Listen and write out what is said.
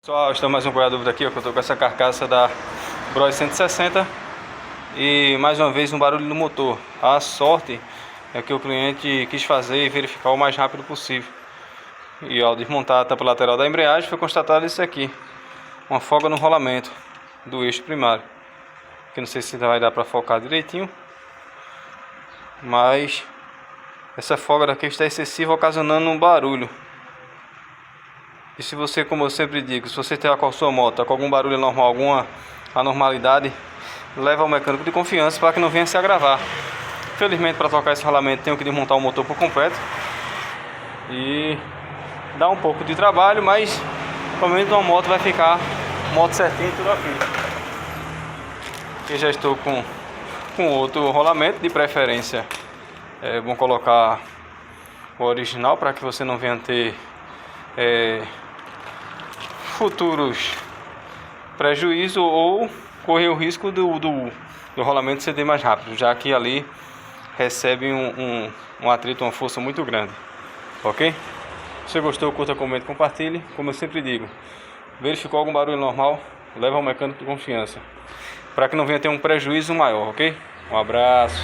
Pessoal, estamos mais um Qual é a Dúvida aqui, ó, que eu tô com essa carcaça da Bros 160 e mais uma vez um barulho no motor. A sorte é que o cliente quis fazer e verificar o mais rápido possível. E ao desmontar a tampa lateral da embreagem foi constatado isso aqui, uma folga no rolamento do eixo primário. Que não sei se vai dar para focar direitinho, mas essa folga daqui está excessiva, ocasionando um barulho. E se você, como eu sempre digo, se você está com a sua moto, com algum barulho normal, alguma anormalidade, leva ao mecânico de confiança para que não venha se agravar. Felizmente, para trocar esse rolamento, tenho que desmontar o motor por completo. E dá um pouco de trabalho, mas pelo menos uma moto vai ficar moto certinho tudo aqui. Aqui já estou com outro rolamento, de preferência é bom colocar o original para que você não venha ter futuros prejuízos ou correr o risco do rolamento ceder mais rápido, já que ali recebe um atrito, uma força muito grande. Ok? Se você gostou, curta, comente, compartilhe. Como eu sempre digo, verificou algum barulho normal, leva ao mecânico de confiança, para que não venha ter um prejuízo maior, ok? Um abraço.